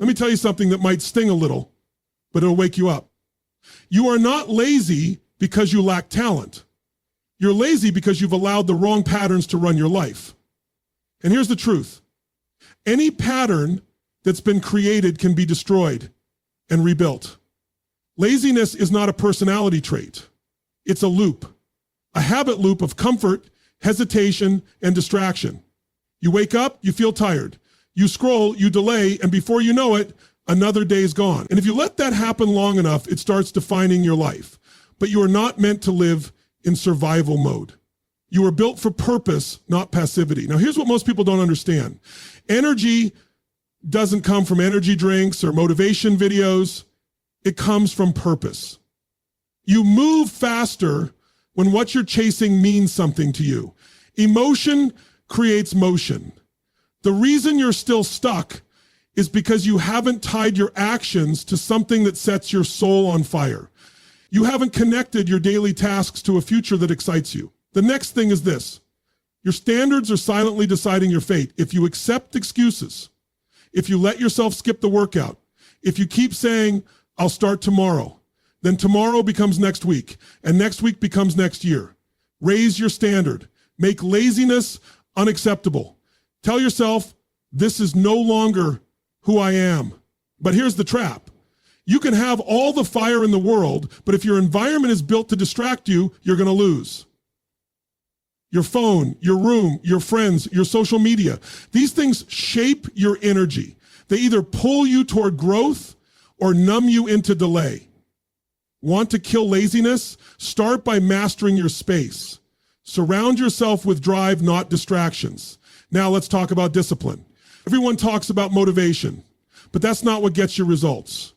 Let me tell you something that might sting a little, but it'll wake you up. You are not lazy because you lack talent. You're lazy because you've allowed the wrong patterns to run your life. And here's the truth. Any pattern that's been created can be destroyed and rebuilt. Laziness is not a personality trait. It's a loop, a habit loop of comfort, hesitation, and distraction. You wake up, you feel tired. You scroll, you delay, and before you know it, another day's gone. And if you let that happen long enough, it starts defining your life. But you are not meant to live in survival mode. You are built for purpose, not passivity. Now, here's what most people don't understand. Energy doesn't come from energy drinks or motivation videos. It comes from purpose. You move faster when what you're chasing means something to you. Emotion creates motion. The reason you're still stuck is because you haven't tied your actions to something that sets your soul on fire. You haven't connected your daily tasks to a future that excites you. The next thing is this. Your standards are silently deciding your fate. If you accept excuses, if you let yourself skip the workout, if you keep saying, I'll start tomorrow, then tomorrow becomes next week, and next week becomes next year. Raise your standard. Make laziness unacceptable. Tell yourself, this is no longer who I am. But here's the trap. You can have all the fire in the world, but if your environment is built to distract you, you're going to lose. Your phone, your room, your friends, your social media, these things shape your energy. They either pull you toward growth or numb you into delay. Want to kill laziness? Start by mastering your space. Surround yourself with drive, not distractions. Now let's talk about discipline. Everyone talks about motivation, but that's not what gets you results.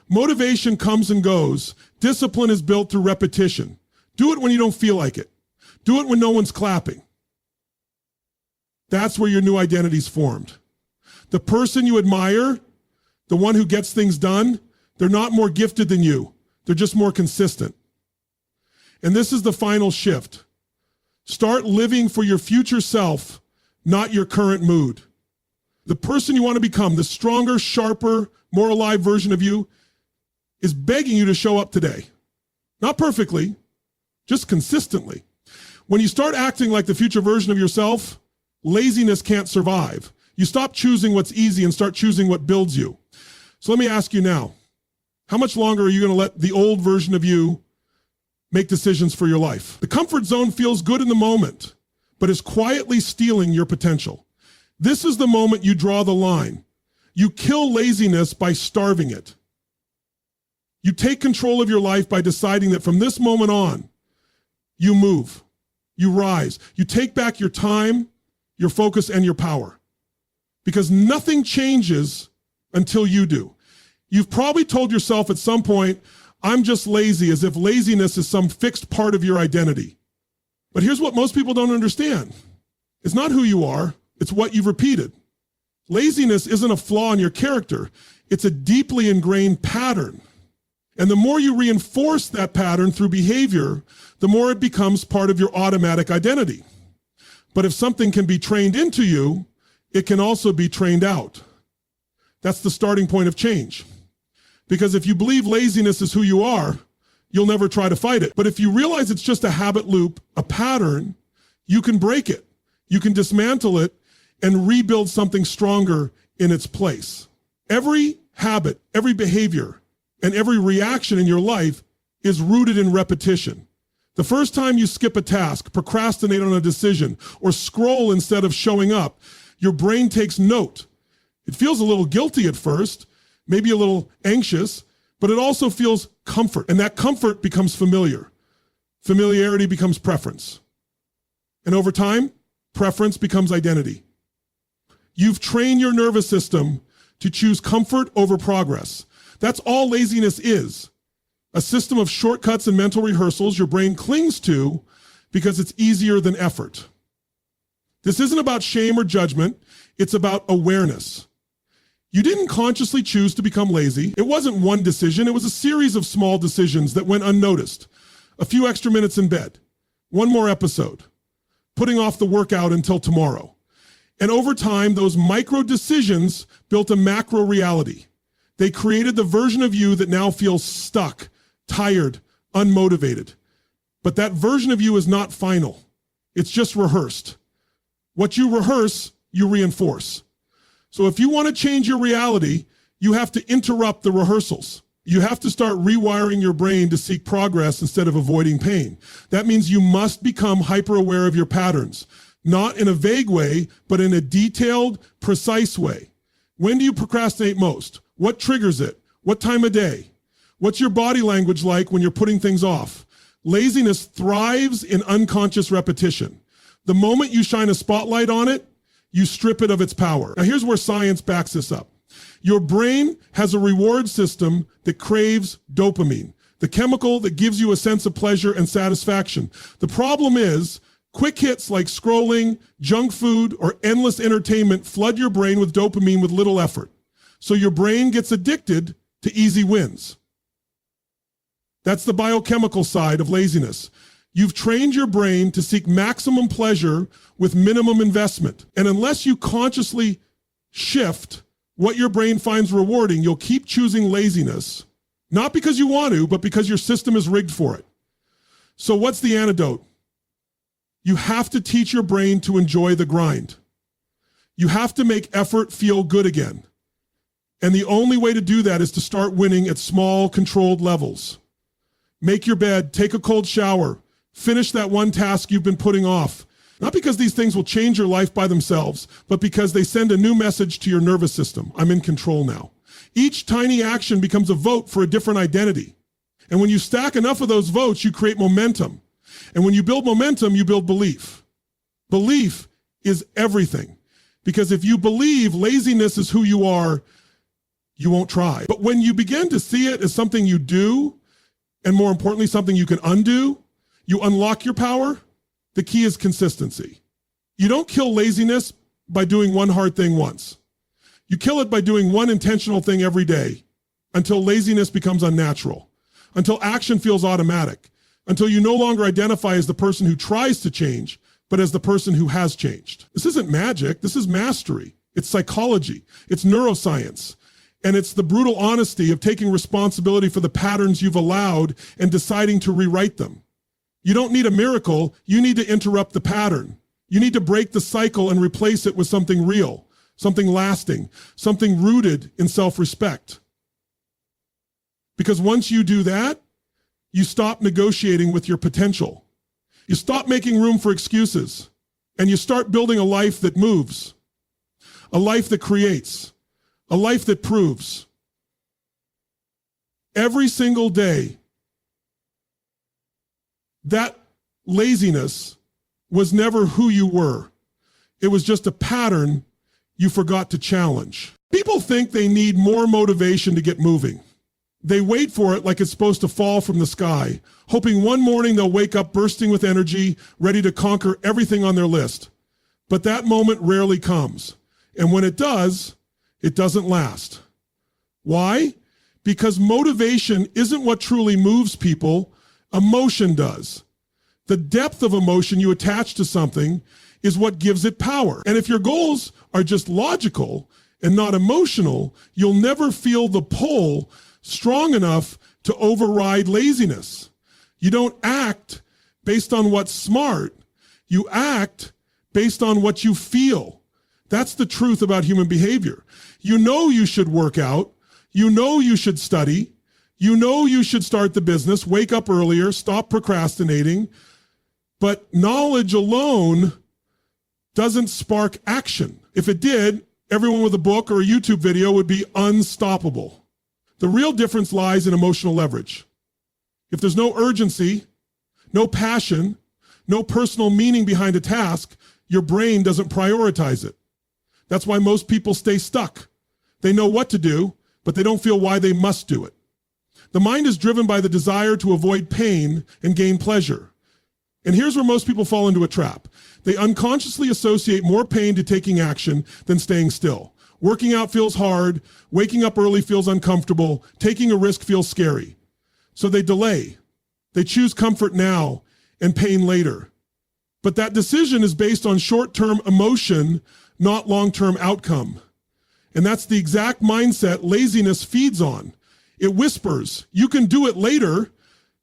Motivation comes and goes. Discipline is built through repetition. Do it when you don't feel like it. Do it when no one's clapping. That's where your new identity's formed. The person you admire, the one who gets things done, they're not more gifted than you. They're just more consistent. And this is the final shift. Start living for your future self, not your current mood. The person you want to become, the stronger, sharper, more alive version of you, is begging you to show up today. Not perfectly, just consistently. When you start acting like the future version of yourself, laziness can't survive. You stop choosing what's easy and start choosing what builds you. So let me ask you now, how much longer are you going to let the old version of you make decisions for your life? The comfort zone feels good in the moment, but is quietly stealing your potential. This is the moment you draw the line. You kill laziness by starving it. You take control of your life by deciding that from this moment on, you move, you rise, you take back your time, your focus, and your power. Because nothing changes until you do. You've probably told yourself at some point, I'm just lazy, as if laziness is some fixed part of your identity. But here's what most people don't understand. It's not who you are, it's what you've repeated. Laziness isn't a flaw in your character, it's a deeply ingrained pattern. And the more you reinforce that pattern through behavior, the more it becomes part of your automatic identity. But if something can be trained into you, it can also be trained out. That's the starting point of change. Because if you believe laziness is who you are, you'll never try to fight it. But if you realize it's just a habit loop, a pattern, you can break it. You can dismantle it and rebuild something stronger in its place. Every habit, every behavior, and every reaction in your life is rooted in repetition. The first time you skip a task, procrastinate on a decision, or scroll instead of showing up, your brain takes note. It feels a little guilty at first, maybe a little anxious, but it also feels comfort, and that comfort becomes familiar. Familiarity becomes preference. And over time, preference becomes identity. You've trained your nervous system to choose comfort over progress. That's all laziness is. A system of shortcuts and mental rehearsals your brain clings to because it's easier than effort. This isn't about shame or judgment. It's about awareness. You didn't consciously choose to become lazy. It wasn't one decision. It was a series of small decisions that went unnoticed. A few extra minutes in bed, one more episode, putting off the workout until tomorrow. And over time, those micro decisions built a macro reality. They created the version of you that now feels stuck, tired, unmotivated. But that version of you is not final. It's just rehearsed. What you rehearse, you reinforce. So if you want to change your reality, you have to interrupt the rehearsals. You have to start rewiring your brain to seek progress instead of avoiding pain. That means you must become hyper-aware of your patterns, not in a vague way, but in a detailed, precise way. When do you procrastinate most? What triggers it? What time of day? What's your body language like when you're putting things off? Laziness thrives in unconscious repetition. The moment you shine a spotlight on it, you strip it of its power. Now here's where science backs this up. Your brain has a reward system that craves dopamine, the chemical that gives you a sense of pleasure and satisfaction. The problem is, quick hits like scrolling, junk food, or endless entertainment flood your brain with dopamine with little effort. So your brain gets addicted to easy wins. That's the biochemical side of laziness. You've trained your brain to seek maximum pleasure with minimum investment. And unless you consciously shift what your brain finds rewarding, you'll keep choosing laziness, not because you want to, but because your system is rigged for it. So what's the antidote? You have to teach your brain to enjoy the grind. You have to make effort feel good again. And the only way to do that is to start winning at small, controlled levels. Make your bed, take a cold shower, finish that one task you've been putting off. Not because these things will change your life by themselves, but because they send a new message to your nervous system. I'm in control now. Each tiny action becomes a vote for a different identity. And when you stack enough of those votes, you create momentum. And when you build momentum, you build belief. Belief is everything. Because if you believe laziness is who you are, you won't try. But when you begin to see it as something you do, and more importantly, something you can undo, you unlock your power. The key is consistency. You don't kill laziness by doing one hard thing once. You kill it by doing one intentional thing every day until laziness becomes unnatural, until action feels automatic, until you no longer identify as the person who tries to change, but as the person who has changed. This isn't magic. This is mastery. It's psychology. It's neuroscience. And it's the brutal honesty of taking responsibility for the patterns you've allowed and deciding to rewrite them. You don't need a miracle. You need to interrupt the pattern. You need to break the cycle and replace it with something real, something lasting, something rooted in self-respect. Because once you do that, you stop negotiating with your potential. You stop making room for excuses, and you start building a life that moves, a life that creates, a life that proves. Every single day, that laziness was never who you were. It was just a pattern you forgot to challenge. People think they need more motivation to get moving. They wait for it like it's supposed to fall from the sky, hoping one morning they'll wake up bursting with energy, ready to conquer everything on their list. But that moment rarely comes. And when it does, it doesn't last. Why? Because motivation isn't what truly moves people. Emotion does. The depth of emotion you attach to something is what gives it power. And if your goals are just logical and not emotional, you'll never feel the pull strong enough to override laziness. You don't act based on what's smart. You act based on what you feel. That's the truth about human behavior. You know you should work out. You know you should study. You know you should start the business, wake up earlier, stop procrastinating. But knowledge alone doesn't spark action. If it did, everyone with a book or a YouTube video would be unstoppable. The real difference lies in emotional leverage. If there's no urgency, no passion, no personal meaning behind a task, your brain doesn't prioritize it. That's why most people stay stuck. They know what to do, but they don't feel why they must do it. The mind is driven by the desire to avoid pain and gain pleasure. And here's where most people fall into a trap. They unconsciously associate more pain to taking action than staying still. Working out feels hard, waking up early feels uncomfortable, taking a risk feels scary. So they delay. They choose comfort now and pain later. But that decision is based on short-term emotion, not long-term outcome. And that's the exact mindset laziness feeds on. It whispers, you can do it later,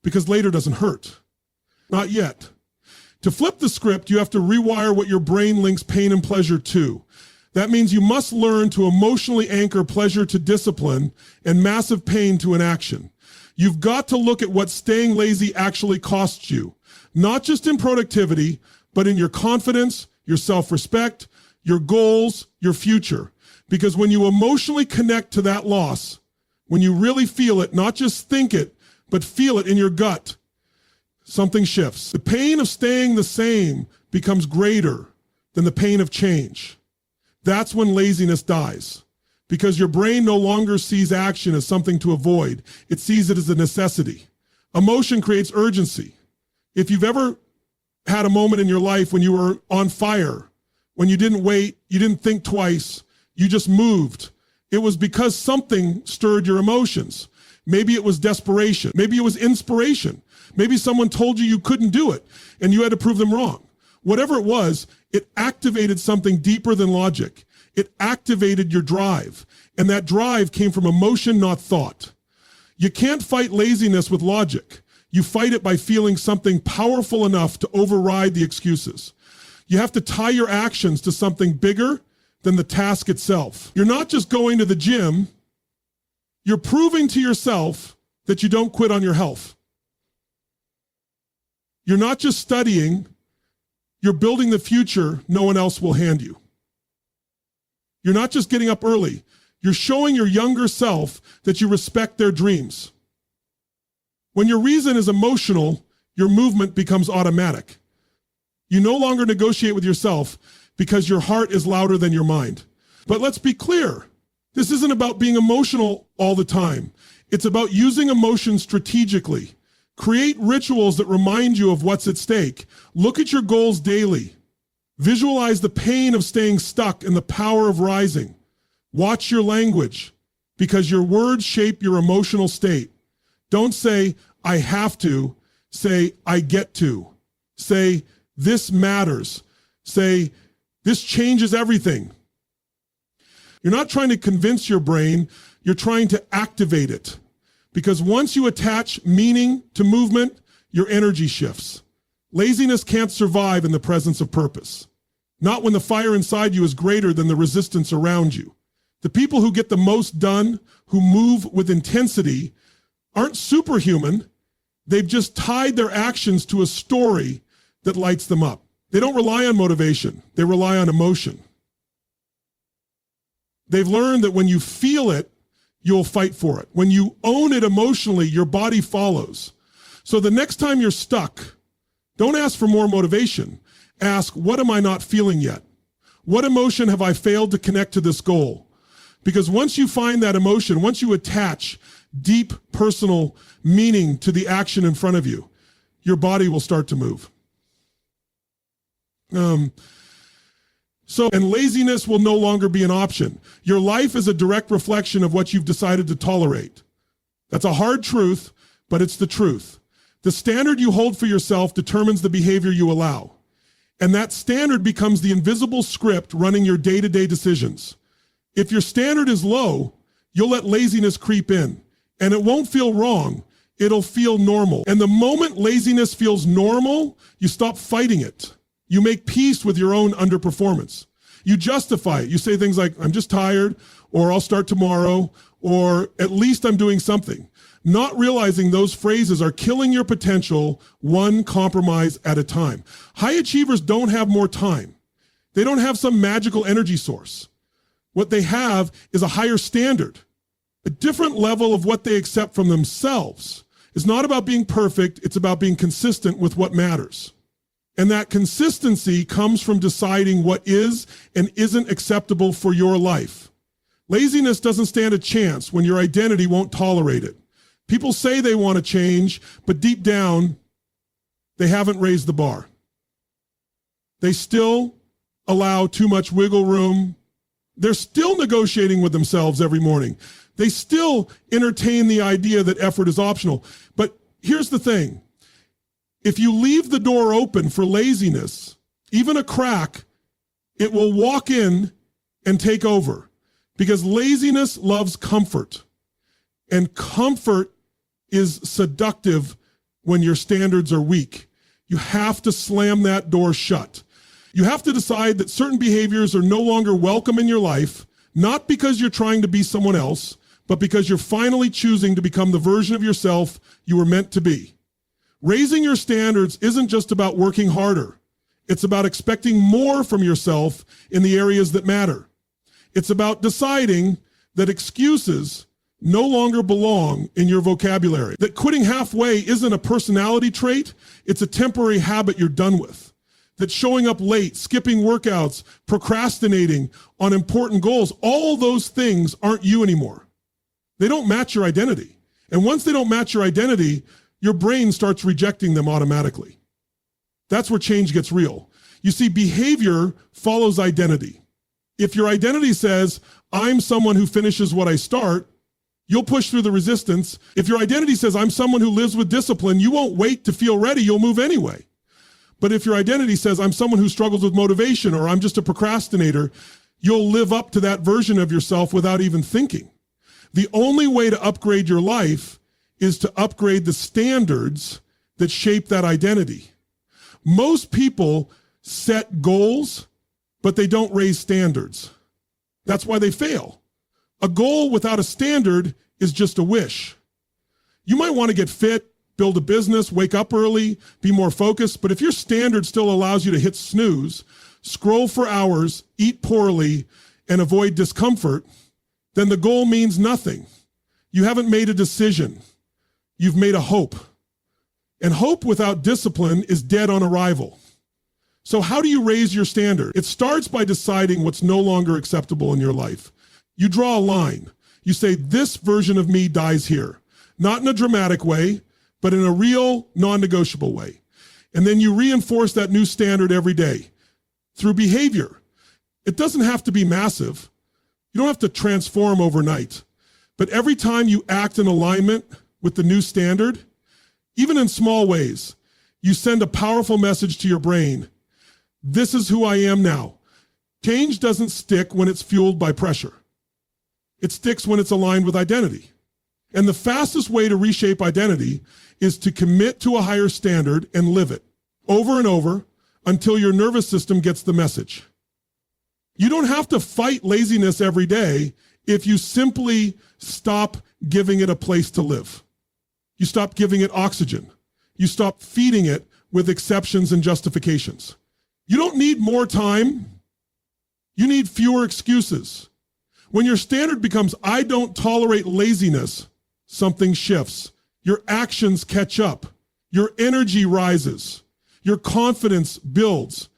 because later doesn't hurt. Not yet. To flip the script, you have to rewire what your brain links pain and pleasure to. That means you must learn to emotionally anchor pleasure to discipline and massive pain to inaction. You've got to look at what staying lazy actually costs you, not just in productivity, but in your confidence, your self-respect, your goals, your future. Because when you emotionally connect to that loss, when you really feel it, not just think it, but feel it in your gut, something shifts. The pain of staying the same becomes greater than the pain of change. That's when laziness dies, because your brain no longer sees action as something to avoid. It sees it as a necessity. Emotion creates urgency. If you've ever had a moment in your life when you were on fire, when you didn't wait, you didn't think twice, you just moved, it was because something stirred your emotions. Maybe it was desperation. Maybe it was inspiration. Maybe someone told you you couldn't do it and you had to prove them wrong. Whatever it was, it activated something deeper than logic. It activated your drive. And that drive came from emotion, not thought. You can't fight laziness with logic. You fight it by feeling something powerful enough to override the excuses. You have to tie your actions to something bigger than the task itself. You're not just going to the gym. You're proving to yourself that you don't quit on your health. You're not just studying, you're building the future no one else will hand you. You're not just getting up early, you're showing your younger self that you respect their dreams. When your reason is emotional, your movement becomes automatic. You no longer negotiate with yourself because your heart is louder than your mind. But let's be clear, this isn't about being emotional all the time. It's about using emotion strategically. Create rituals that remind you of what's at stake. Look at your goals daily. Visualize the pain of staying stuck and the power of rising. Watch your language, because your words shape your emotional state. Don't say, I have to. Say, I get to. Say, this matters. Say, this changes everything. You're not trying to convince your brain, you're trying to activate it. Because once you attach meaning to movement, your energy shifts. Laziness can't survive in the presence of purpose. Not when the fire inside you is greater than the resistance around you. The people who get the most done, who move with intensity, aren't superhuman. They've just tied their actions to a story that lights them up. They don't rely on motivation. They rely on emotion. They've learned that when you feel it, you'll fight for it. When you own it emotionally, your body follows. So the next time you're stuck, don't ask for more motivation. Ask, what am I not feeling yet? What emotion have I failed to connect to this goal? Because once you find that emotion, once you attach deep personal meaning to the action in front of you, your body will start to move. And laziness will no longer be an option. Your life is a direct reflection of what you've decided to tolerate. That's a hard truth, but it's the truth. The standard you hold for yourself determines the behavior you allow. And that standard becomes the invisible script running your day-to-day decisions. If your standard is low, you'll let laziness creep in. And it won't feel wrong. It'll feel normal. And the moment laziness feels normal, you stop fighting it. You make peace with your own underperformance. You justify it. You say things like, I'm just tired, or I'll start tomorrow, or at least I'm doing something. Not realizing those phrases are killing your potential one compromise at a time. High achievers don't have more time. They don't have some magical energy source. What they have is a higher standard, a different level of what they accept from themselves. It's not about being perfect. It's about being consistent with what matters. And that consistency comes from deciding what is and isn't acceptable for your life. Laziness doesn't stand a chance when your identity won't tolerate it. People say they want to change, but deep down, they haven't raised the bar. They still allow too much wiggle room. They're still negotiating with themselves every morning. They still entertain the idea that effort is optional. But here's the thing. If you leave the door open for laziness, even a crack, It will walk in and take over because laziness loves comfort. And comfort is seductive when your standards are weak. You have to slam that door shut. You have to decide that certain behaviors are no longer welcome in your life, not because you're trying to be someone else, but because you're finally choosing to become the version of yourself you were meant to be. Raising your standards isn't just about working harder. It's about expecting more from yourself in the areas that matter. It's about deciding that excuses no longer belong in your vocabulary. That quitting halfway isn't a personality trait, it's a temporary habit you're done with. That showing up late, skipping workouts, procrastinating on important goals, all those things aren't you anymore. They don't match your identity. And once they don't match your identity, your brain starts rejecting them automatically. That's where change gets real. You see, behavior follows identity. If your identity says, I'm someone who finishes what I start, you'll push through the resistance. If your identity says, I'm someone who lives with discipline, you won't wait to feel ready, you'll move anyway. But if your identity says, I'm someone who struggles with motivation, or I'm just a procrastinator, you'll live up to that version of yourself without even thinking. The only way to upgrade your life is to upgrade the standards that shape that identity. Most people set goals, but they don't raise standards. That's why they fail. A goal without a standard is just a wish. You might want to get fit, build a business, wake up early, be more focused, but if your standard still allows you to hit snooze, scroll for hours, eat poorly, and avoid discomfort, then the goal means nothing. You haven't made a decision. You've made a hope. And hope without discipline is dead on arrival. So how do you raise your standard? It starts by deciding what's no longer acceptable in your life. You draw a line. You say, this version of me dies here. Not in a dramatic way, but in a real, non-negotiable way. And then you reinforce that new standard every day through behavior. It doesn't have to be massive. You don't have to transform overnight. But every time you act in alignment with the new standard, even in small ways, you send a powerful message to your brain. This is who I am now. Change doesn't stick when it's fueled by pressure. It sticks when it's aligned with identity. And the fastest way to reshape identity is to commit to a higher standard and live it over and over until your nervous system gets the message. You don't have to fight laziness every day if you simply stop giving it a place to live. You stop giving it oxygen. You stop feeding it with exceptions and justifications. You don't need more time. You need fewer excuses. When your standard becomes, I don't tolerate laziness, something shifts. Your actions catch up. Your energy rises. Your confidence builds.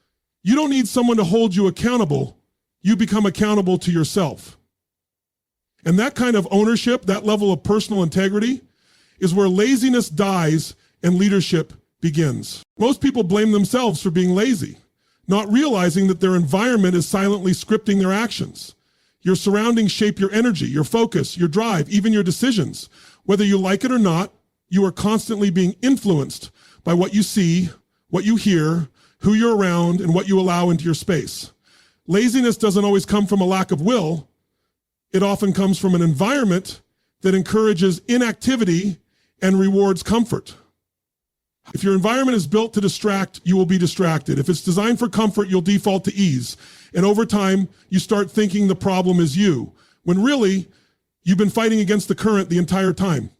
You don't need someone to hold you accountable. You become accountable to yourself. And that kind of ownership, that level of personal integrity, is where laziness dies and leadership begins. Most people blame themselves for being lazy, not realizing that their environment is silently scripting their actions. Your surroundings shape your energy, your focus, your drive, even your decisions. Whether you like it or not, you are constantly being influenced by what you see, what you hear, who you're around, and what you allow into your space. Laziness doesn't always come from a lack of will. It often comes from an environment that encourages inactivity and rewards comfort. If your environment is built to distract, you will be distracted. If it's designed for comfort, you'll default to ease. And over time, you start thinking the problem is you, when really, you've been fighting against the current the entire time.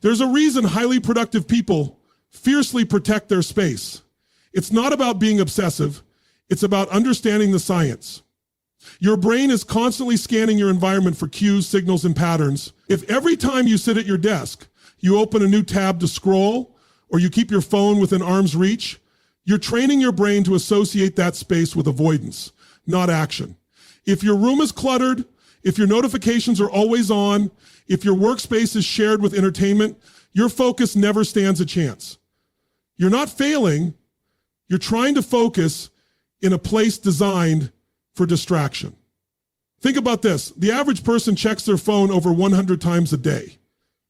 There's a reason highly productive people fiercely protect their space. It's not about being obsessive. It's about understanding the science. Your brain is constantly scanning your environment for cues, signals, and patterns. If every time you sit at your desk, you open a new tab to scroll, or you keep your phone within arm's reach, you're training your brain to associate that space with avoidance, not action. If your room is cluttered, if your notifications are always on, if your workspace is shared with entertainment, your focus never stands a chance. You're not failing, you're trying to focus in a place designed for distraction. Think about this. The average person checks their phone over 100 times a day,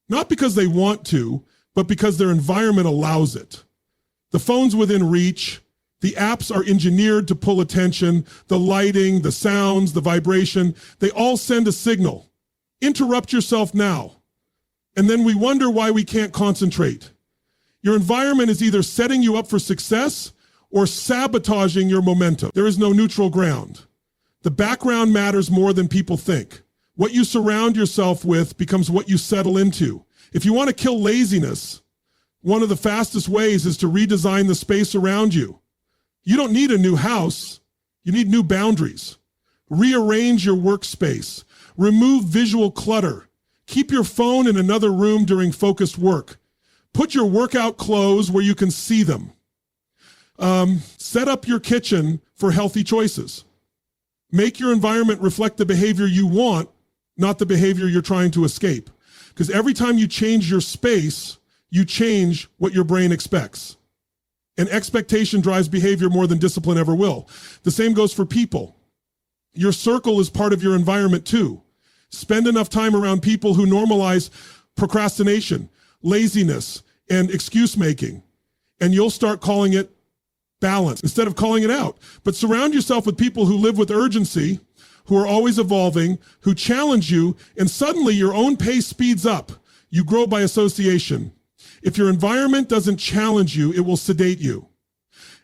not because they want to, but because their environment allows it. The phone's within reach, The apps are engineered to pull attention, the lighting, the sounds, the vibration, they all send a signal. Interrupt yourself now. And then we wonder why we can't concentrate. Your environment is either setting you up for success or sabotaging your momentum. There is no neutral ground. The background matters more than people think. What you surround yourself with becomes what you settle into. If you want to kill laziness, one of the fastest ways is to redesign the space around you. You don't need a new house. You need new boundaries. Rearrange your workspace. Remove visual clutter. Keep your phone in another room during focused work. Put your workout clothes where you can see them. Set up your kitchen for healthy choices. Make your environment reflect the behavior you want, not the behavior you're trying to escape. Because every time you change your space, you change what your brain expects. And expectation drives behavior more than discipline ever will. The same goes for people. Your circle is part of your environment too. Spend enough time around people who normalize procrastination, laziness, and excuse making, and you'll start calling it balance instead of calling it out. But surround yourself with people who live with urgency, who are always evolving, who challenge you, and suddenly your own pace speeds up. You grow by association. If your environment doesn't challenge you, it will sedate you.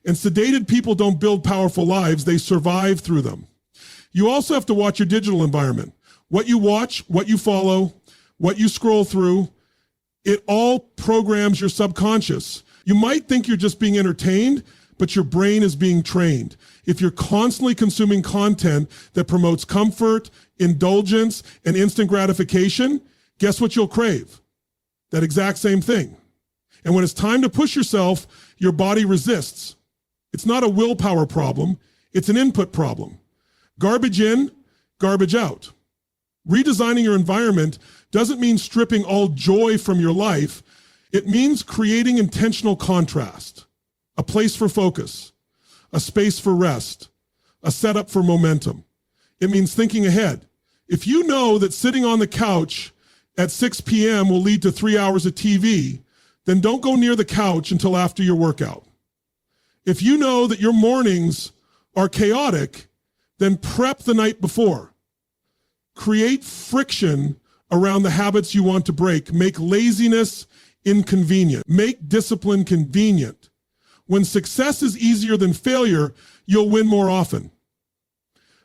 And sedated people don't build powerful lives, they survive through them. You also have to watch your digital environment. What you watch, what you follow, what you scroll through, it all programs your subconscious. You might think you're just being entertained, but your brain is being trained. If you're constantly consuming content that promotes comfort, indulgence, and instant gratification, guess what you'll crave? That exact same thing. And when it's time to push yourself, your body resists. It's not a willpower problem, it's an input problem. Garbage in, garbage out. Redesigning your environment doesn't mean stripping all joy from your life. It means creating intentional contrast. A place for focus, a space for rest, a setup for momentum. It means thinking ahead. If you know that sitting on the couch at 6 p.m. will lead to 3 hours of TV, then don't go near the couch until after your workout. If you know that your mornings are chaotic, then prep the night before. Create friction around the habits you want to break. Make laziness inconvenient. Make discipline convenient. When success is easier than failure, you'll win more often.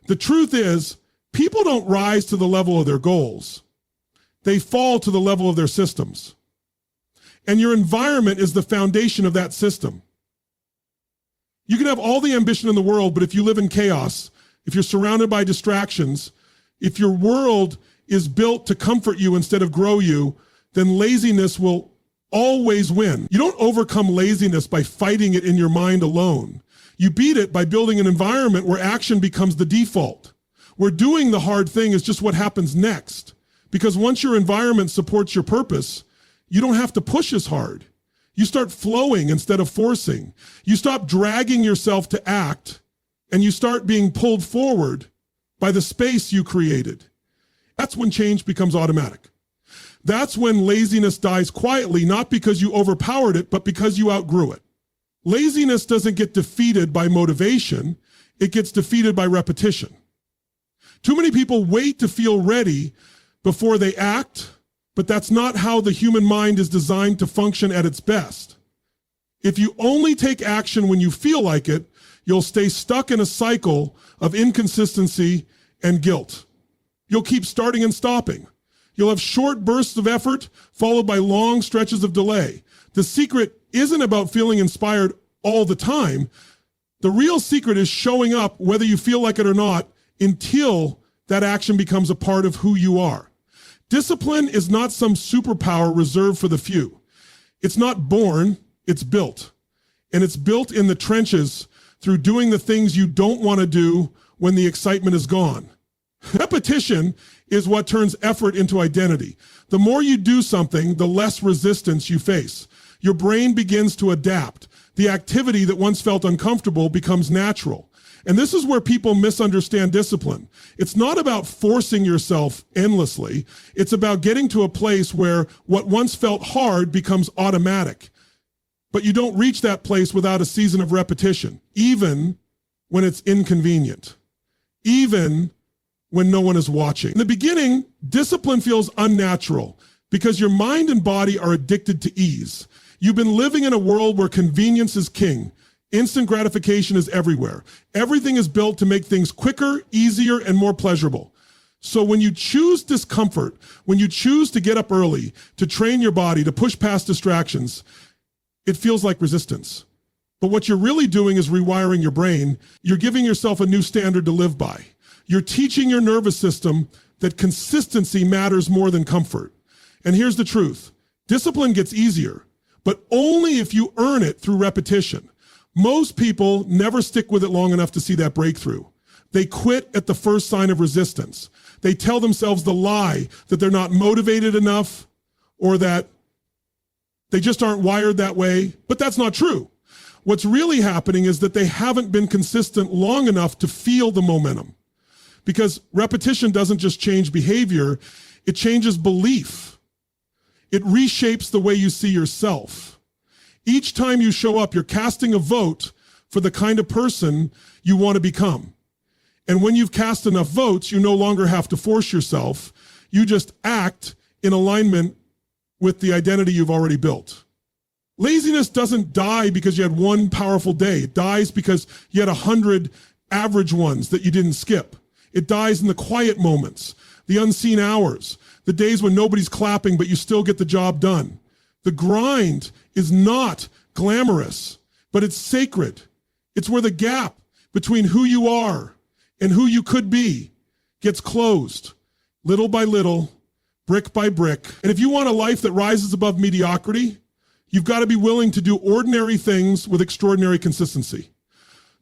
The truth is, people don't rise to the level of their goals. They fall to the level of their systems. And your environment is the foundation of that system. You can have all the ambition in the world, but if you live in chaos, if you're surrounded by distractions, if your world is built to comfort you instead of grow you, then laziness will always win. You don't overcome laziness by fighting it in your mind alone. You beat it by building an environment where action becomes the default, where doing the hard thing is just what happens next. Because once your environment supports your purpose, you don't have to push as hard. You start flowing instead of forcing. You stop dragging yourself to act, and you start being pulled forward by the space you created. That's when change becomes automatic. That's when laziness dies quietly, not because you overpowered it, but because you outgrew it. Laziness doesn't get defeated by motivation, it gets defeated by repetition. Too many people wait to feel ready before they act, but that's not how the human mind is designed to function at its best. If you only take action when you feel like it, you'll stay stuck in a cycle of inconsistency and guilt. You'll keep starting and stopping. You'll have short bursts of effort followed by long stretches of delay. The secret isn't about feeling inspired all the time. The real secret is showing up whether you feel like it or not until that action becomes a part of who you are. Discipline is not some superpower reserved for the few. It's not born, it's built. And it's built in the trenches through doing the things you don't want to do when the excitement is gone. Repetition is what turns effort into identity. The more you do something, the less resistance you face. Your brain begins to adapt. The activity that once felt uncomfortable becomes natural. And this is where people misunderstand discipline. It's not about forcing yourself endlessly. It's about getting to a place where what once felt hard becomes automatic. But you don't reach that place without a season of repetition, even when it's inconvenient, even when no one is watching. In the beginning, discipline feels unnatural because your mind and body are addicted to ease. You've been living in a world where convenience is king. Instant gratification is everywhere. Everything is built to make things quicker, easier, and more pleasurable. So when you choose discomfort, when you choose to get up early, to train your body, to push past distractions, it feels like resistance. But what you're really doing is rewiring your brain. You're giving yourself a new standard to live by. You're teaching your nervous system that consistency matters more than comfort. And here's the truth. Discipline gets easier, but only if you earn it through repetition. Most people never stick with it long enough to see that breakthrough. They quit at the first sign of resistance. They tell themselves the lie that they're not motivated enough or that they just aren't wired that way, but that's not true. What's really happening is that they haven't been consistent long enough to feel the momentum. Because repetition doesn't just change behavior, it changes belief. It reshapes the way you see yourself. Each time you show up, you're casting a vote for the kind of person you want to become. And when you've cast enough votes, you no longer have to force yourself. You just act in alignment with the identity you've already built. Laziness doesn't die because you had one powerful day. It dies because you had 100 average ones that you didn't skip. It dies in the quiet moments, the unseen hours, the days when nobody's clapping, but you still get the job done. The grind is not glamorous, but it's sacred. It's where the gap between who you are and who you could be gets closed, little by little, brick by brick. And if you want a life that rises above mediocrity, you've got to be willing to do ordinary things with extraordinary consistency.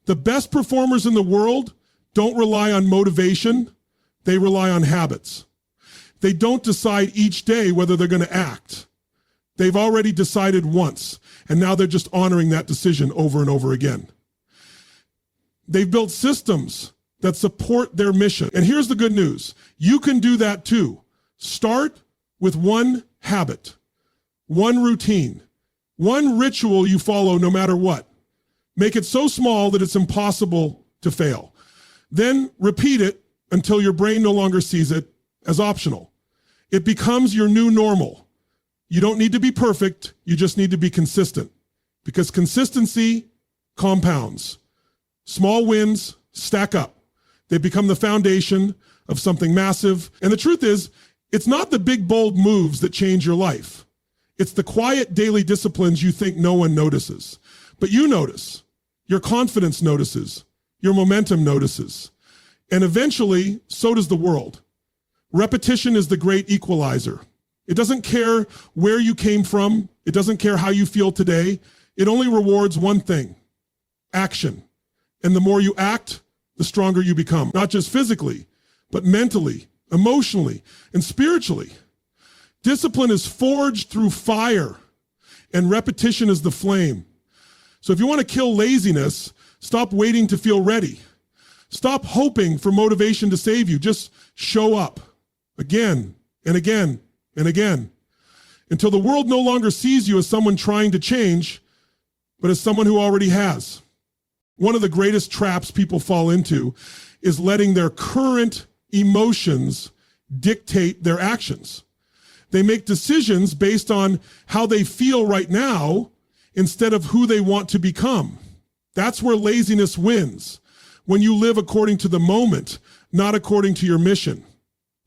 The best performers in the world don't rely on motivation, they rely on habits. They don't decide each day whether they're going to act. They've already decided once, and now they're just honoring that decision over and over again. They've built systems that support their mission. And here's the good news. You can do that too. Start with one habit, one routine, one ritual you follow no matter what. Make it so small that it's impossible to fail. Then repeat it until your brain no longer sees it as optional. It becomes your new normal. You don't need to be perfect, you just need to be consistent. Because consistency compounds. Small wins stack up. They become the foundation of something massive. And the truth is, it's not the big, bold moves that change your life. It's the quiet daily disciplines you think no one notices. But you notice. Your confidence notices. Your momentum notices. And eventually, so does the world. Repetition is the great equalizer. It doesn't care where you came from. It doesn't care how you feel today. It only rewards one thing, action. And the more you act, the stronger you become, not just physically, but mentally, emotionally, and spiritually. Discipline is forged through fire, and repetition is the flame. So if you want to kill laziness, stop waiting to feel ready. Stop hoping for motivation to save you. Just show up again and again and again until the world no longer sees you as someone trying to change, but as someone who already has. One of the greatest traps people fall into is letting their current emotions dictate their actions. They make decisions based on how they feel right now instead of who they want to become. That's where laziness wins, when you live according to the moment, not according to your mission.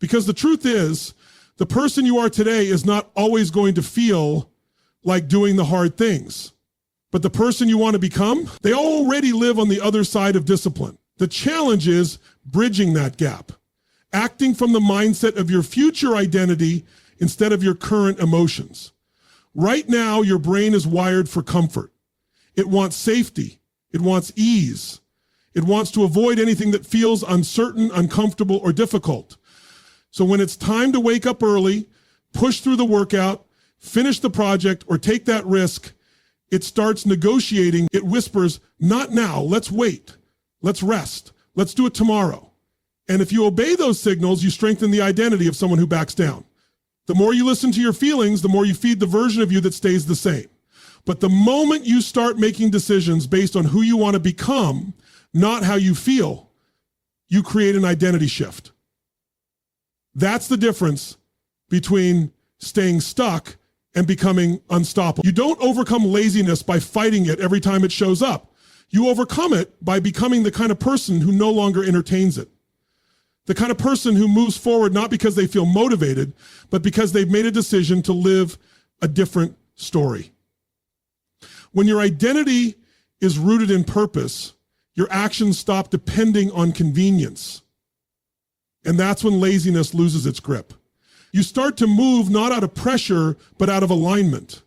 Because the truth is, the person you are today is not always going to feel like doing the hard things. But the person you want to become, they already live on the other side of discipline. The challenge is bridging that gap, acting from the mindset of your future identity instead of your current emotions. Right now, your brain is wired for comfort. It wants safety. It wants ease. It wants to avoid anything that feels uncertain, uncomfortable, or difficult. So when it's time to wake up early, push through the workout, finish the project, or take that risk, it starts negotiating. It whispers, not now, let's wait. Let's rest. Let's do it tomorrow. And if you obey those signals, you strengthen the identity of someone who backs down. The more you listen to your feelings, the more you feed the version of you that stays the same. But the moment you start making decisions based on who you want to become, not how you feel, you create an identity shift. That's the difference between staying stuck and becoming unstoppable. You don't overcome laziness by fighting it every time it shows up. You overcome it by becoming the kind of person who no longer entertains it. The kind of person who moves forward not because they feel motivated, but because they've made a decision to live a different story. When your identity is rooted in purpose, your actions stop depending on convenience. And that's when laziness loses its grip. You start to move not out of pressure, but out of alignment.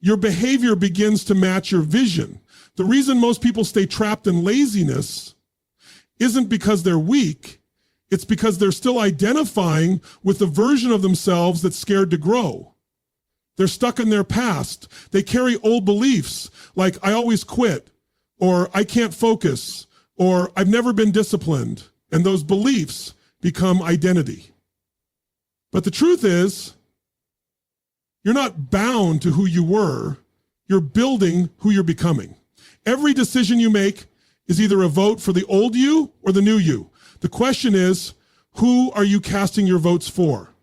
Your behavior begins to match your vision. The reason most people stay trapped in laziness isn't because they're weak. It's because they're still identifying with the version of themselves that's scared to grow. They're stuck in their past. They carry old beliefs like I always quit, or I can't focus, or I've never been disciplined. And those beliefs become identity. But the truth is, you're not bound to who you were. You're building who you're becoming. Every decision you make is either a vote for the old you or the new you. The question is, who are you casting your votes for?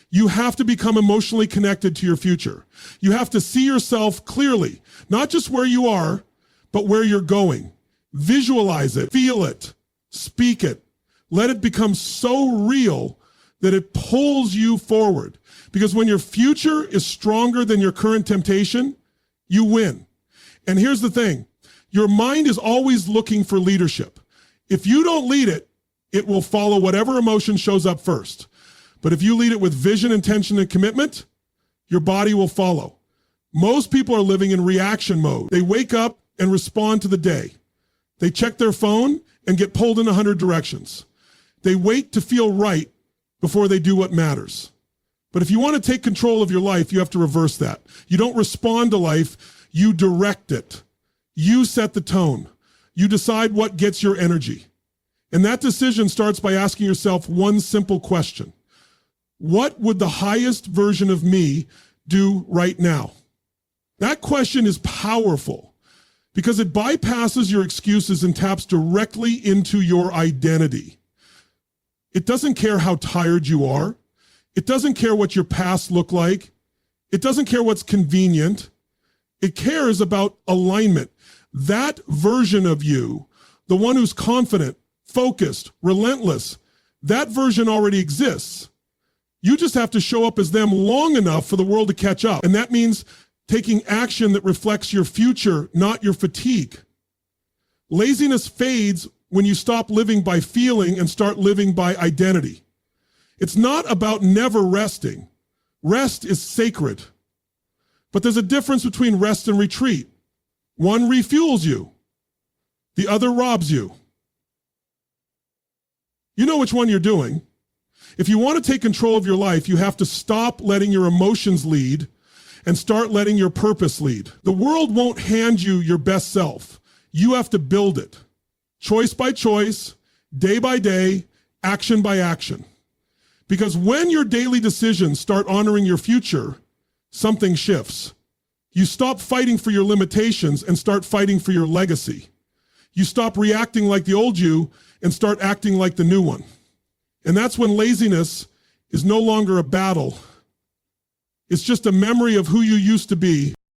You have to become emotionally connected to your future. You have to see yourself clearly, not just where you are, but where you're going. Visualize it, feel it, speak it. Let it become so real that it pulls you forward. Because when your future is stronger than your current temptation, you win. And here's the thing, your mind is always looking for leadership. If you don't lead it, it will follow whatever emotion shows up first. But if you lead it with vision, intention, and commitment, your body will follow. Most people are living in reaction mode. They wake up and respond to the day. They check their phone and get pulled in 100 directions. They wait to feel right before they do what matters. But if you want to take control of your life, you have to reverse that. You don't respond to life, you direct it. You set the tone. You decide what gets your energy. And that decision starts by asking yourself one simple question. What would the highest version of me do right now? That question is powerful because it bypasses your excuses and taps directly into your identity. It doesn't care how tired you are. It doesn't care what your past looked like. It doesn't care what's convenient. It cares about alignment. That version of you, the one who's confident, focused, relentless, that version already exists. You just have to show up as them long enough for the world to catch up. And that means taking action that reflects your future, not your fatigue. Laziness fades when you stop living by feeling and start living by identity. It's not about never resting. Rest is sacred. But there's a difference between rest and retreat. One refuels you. The other robs you. You know which one you're doing. If you want to take control of your life, you have to stop letting your emotions lead and start letting your purpose lead. The world won't hand you your best self. You have to build it. Choice by choice, day by day, action by action. Because when your daily decisions start honoring your future, something shifts. You stop fighting for your limitations and start fighting for your legacy. You stop reacting like the old you and start acting like the new one. And that's when laziness is no longer a battle. It's just a memory of who you used to be.